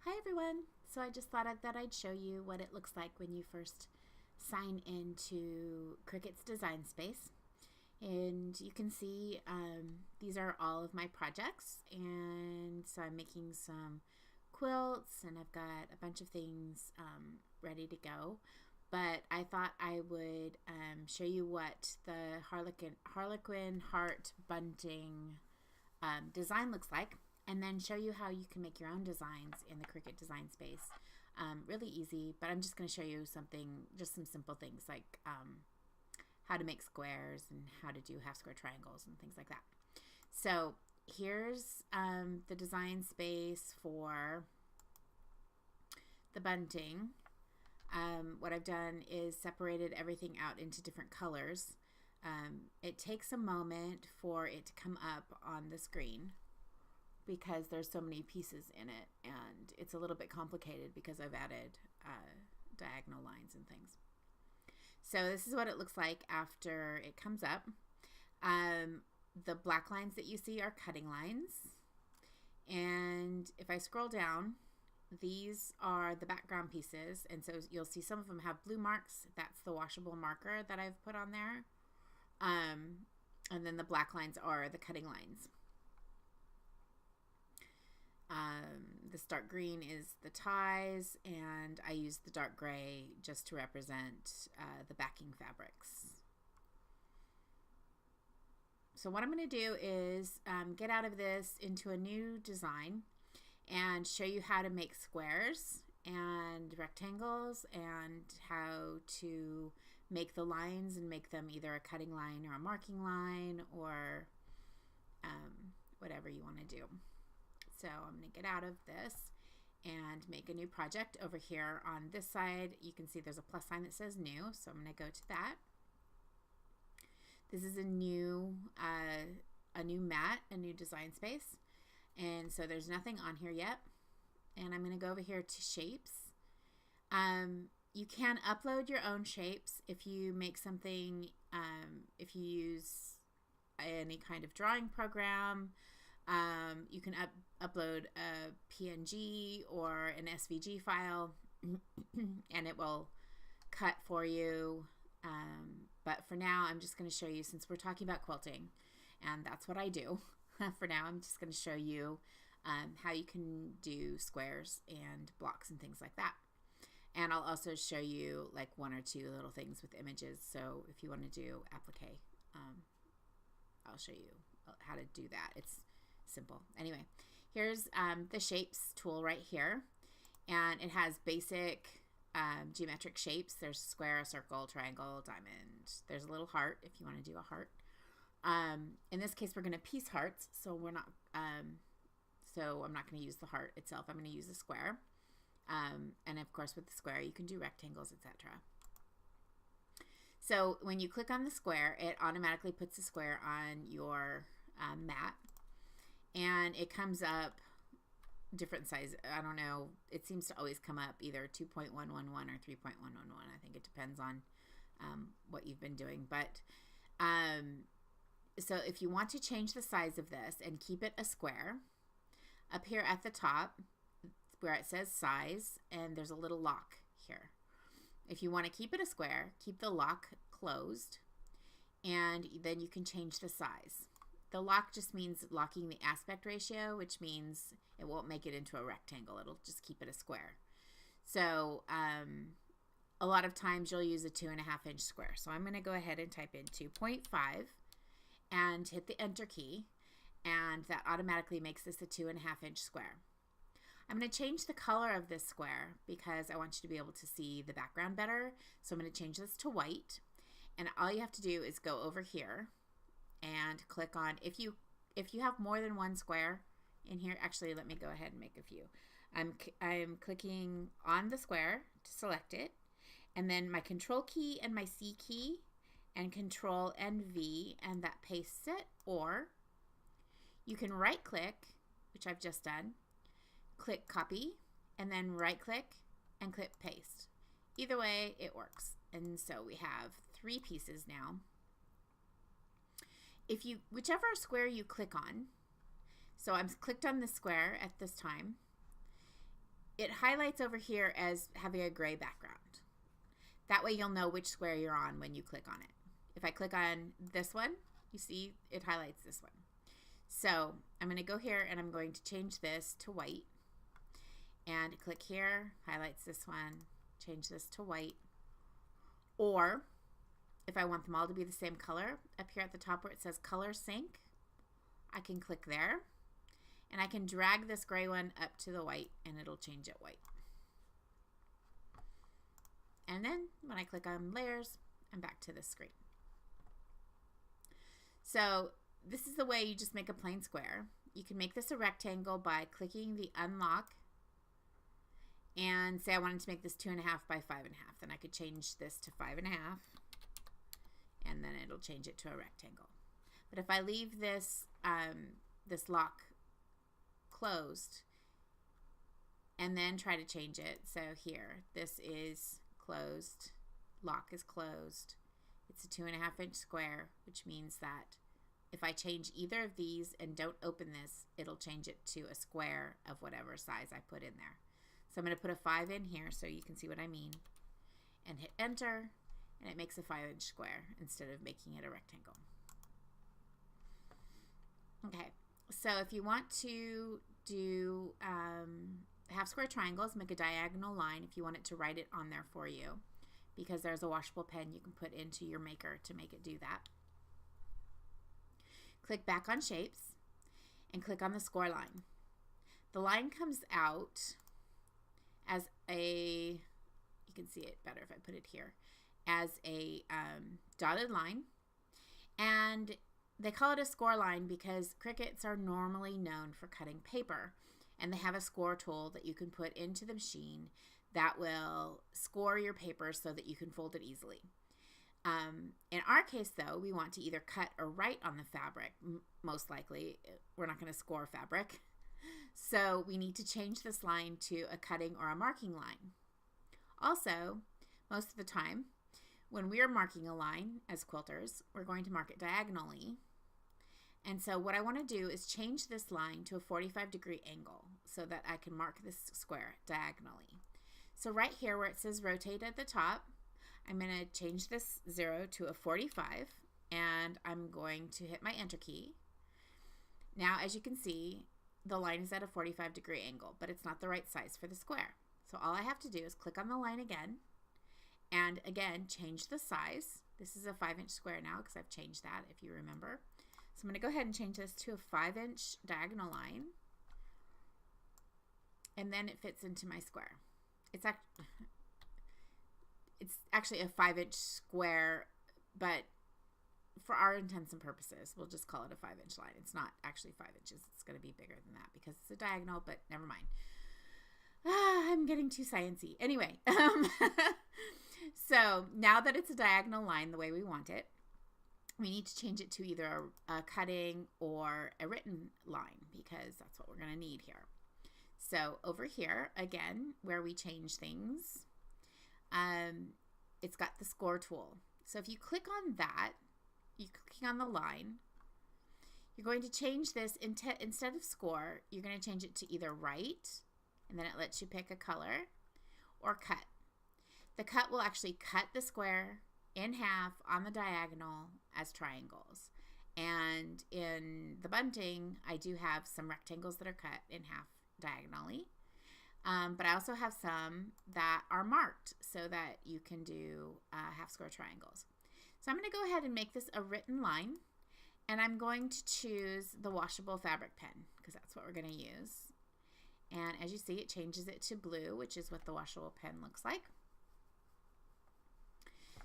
Hi everyone! So I just thought that I'd show you what it looks like when you first sign into Cricut's design space. And you can see these are all of my projects, and so I'm making some quilts and I've got a bunch of things ready to go. But I thought I would show you what the Harlequin heart bunting design looks like, and then show you how you can make your own designs in the Cricut design space. Really easy, but I'm just going to show you something, just some simple things like how to make squares and how to do half square triangles and things like that. So here's the design space for the bunting. What I've done is separated everything out into different colors. It takes a moment for it to come up on the screen because there's so many pieces in it, and it's a little bit complicated because I've added diagonal lines and things. So this is what it looks like after it comes up. The black lines that you see are cutting lines, and if I scroll down, these are the background pieces, and so you'll see some of them have blue marks. That's the washable marker that I've put on there. And then the black lines are the cutting lines. This dark green is the ties, and I use the dark gray just to represent the backing fabrics. So what I'm going to do is get out of this into a new design and show you how to make squares and rectangles and how to make the lines and make them either a cutting line or a marking line or whatever you want to do. So I'm going to get out of this and make a new project. Over here on this side, you can see there's a plus sign that says new, so I'm going to go to that. This is a new mat, a new design space, and so there's nothing on here yet. And I'm going to go over here to shapes. You can upload your own shapes if you make something, if you use any kind of drawing program. You can upload a PNG or an SVG file and it will cut for you. But for now, I'm just going to show you, since we're talking about quilting, and that's what I do. For now, I'm just going to show you how you can do squares and blocks and things like that. And I'll also show you like one or two little things with images. So if you want to do applique, I'll show you how to do that. It's simple. Anyway, here's the shapes tool right here, and it has basic geometric shapes. There's a square, a circle, triangle, diamond. There's a little heart if you want to do a heart. In this case, we're going to piece hearts, so we're not. So I'm not going to use the heart itself. I'm going to use the square, and of course, with the square, you can do rectangles, etc. So when you click on the square, it automatically puts the square on your mat. And it comes up different size. I don't know. It seems to always come up either 2.111 or 3.111. I think it depends on what you've been doing. But so if you want to change the size of this and keep it a square, up here at the top where it says size, and there's a little lock here. If you want to keep it a square, keep the lock closed, and then you can change the size. The lock just means locking the aspect ratio, which means it won't make it into a rectangle. It'll just keep it a square. So a lot of times you'll use a 2.5 inch square. So I'm going to go ahead and type in 2.5 and hit the enter key, and that automatically makes this a 2.5 inch square. I'm going to change the color of this square because I want you to be able to see the background better. So I'm going to change this to white, and all you have to do is go over here and click on, if you have more than one square in here, actually let me go ahead and make a few. I'm clicking on the square to select it, and then my control key and my C key and control and V, and that pastes it. Or you can right click, which I've just done, click copy, and then right click and click paste. Either way it works. And so we have 3 pieces now. Whichever square you click on, so I'm clicked on the square at this time, it highlights over here as having a gray background. That way you'll know which square you're on when you click on it. If I click on this one, you see it highlights this one. So I'm going to go here and I'm going to change this to white. And click here, highlights this one, change this to white. Or if I want them all to be the same color, up here at the top where it says color sync, I can click there. And I can drag this gray one up to the white and it'll change it white. And then when I click on layers, I'm back to this screen. So this is the way you just make a plain square. You can make this a rectangle by clicking the unlock and say I wanted to make this 2.5 by 5.5. Then I could change this to 5.5 and then it'll change it to a rectangle. But if I leave this, this lock closed and then try to change it, so here, this is closed, lock is closed, it's a 2.5-inch square, which means that if I change either of these and don't open this, it'll change it to a square of whatever size I put in there. So I'm going to put a 5 in here so you can see what I mean, and hit enter, and it makes a 5-inch square instead of making it a rectangle. Okay, so if you want to do half square triangles, make a diagonal line if you want it to write it on there for you, because there's a washable pen you can put into your maker to make it do that. Click back on shapes and click on the score line. The line comes out as a, you can see it better if I put it here, as a dotted line, and they call it a score line because Cricuts are normally known for cutting paper, and they have a score tool that you can put into the machine that will score your paper so that you can fold it easily. In our case though, we want to either cut or write on the fabric. Most likely, we're not going to score fabric. So we need to change this line to a cutting or a marking line. Also, most of the time, when we are marking a line as quilters, we're going to mark it diagonally. And so what I want to do is change this line to a 45-degree angle so that I can mark this square diagonally. So right here where it says rotate at the top, I'm going to change this 0 to a 45, and I'm going to hit my enter key. Now, as you can see, the line is at a 45-degree angle, but it's not the right size for the square. So all I have to do is click on the line again, and again, change the size. This is a 5-inch square now because I've changed that, if you remember. So I'm going to go ahead and change this to a 5-inch diagonal line, and then it fits into my square. It's actually a 5-inch square, but for our intents and purposes, we'll just call it a 5-inch line. It's not actually 5 inches. It's going to be bigger than that because it's a diagonal, but never mind. I'm getting too sciencey. Anyway, so now that it's a diagonal line the way we want it, we need to change it to either a cutting or a written line because that's what we're going to need here. So over here, again, where we change things, it's got the score tool. So if you click on that, you're clicking on the line, you're going to change this instead of score, you're going to change it to either write, and then it lets you pick a color, or cut. The cut will actually cut the square in half on the diagonal as triangles. And in the bunting, I do have some rectangles that are cut in half diagonally. But I also have some that are marked so that you can do half square triangles. So I'm going to go ahead and make this a written line, and I'm going to choose the washable fabric pen because that's what we're going to use. And as you see, it changes it to blue, which is what the washable pen looks like.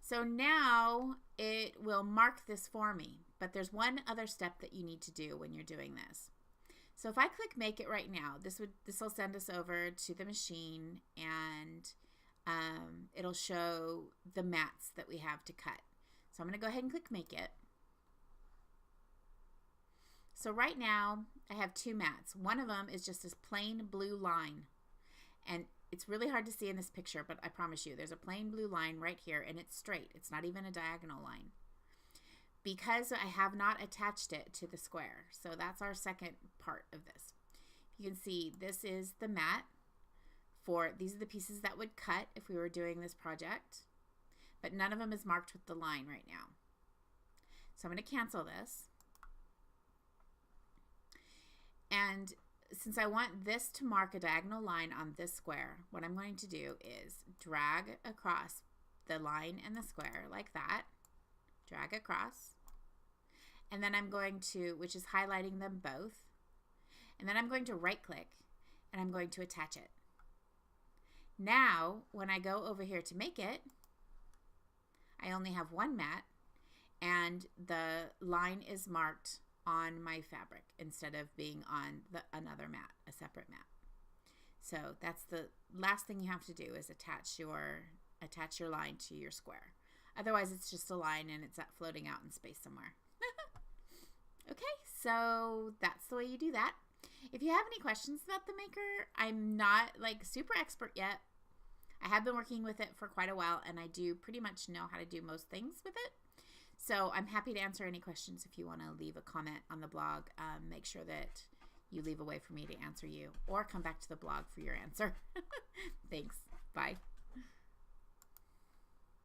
So now it will mark this for me, but there's one other step that you need to do when you're doing this. So if I click make it right now, this will send us over to the machine, and it'll show the mats that we have to cut. So I'm going to go ahead and click make it. So right now I have two mats. One of them is just this plain blue line, and it's really hard to see in this picture, but I promise you there's a plain blue line right here, and it's straight. It's not even a diagonal line because I have not attached it to the square. So that's our second part of this. You can see this is the mat these are the pieces that would cut if we were doing this project, but none of them is marked with the line right now. So I'm going to cancel this. And since I want this to mark a diagonal line on this square, what I'm going to do is drag across the line and the square like that, drag across, and then I'm going to, which is highlighting them both, and then I'm going to right click and I'm going to attach it. Now, when I go over here to make it, I only have one mat and the line is marked on my fabric instead of being on another mat, a separate mat. So that's the last thing you have to do is attach your line to your square. Otherwise it's just a line and it's floating out in space somewhere. Okay, so that's the way you do that. If you have any questions about the maker, I'm not like super expert yet. I have been working with it for quite a while and I do pretty much know how to do most things with it. So I'm happy to answer any questions if you want to leave a comment on the blog. Make sure that you leave a way for me to answer you or come back to the blog for your answer. Thanks. Bye.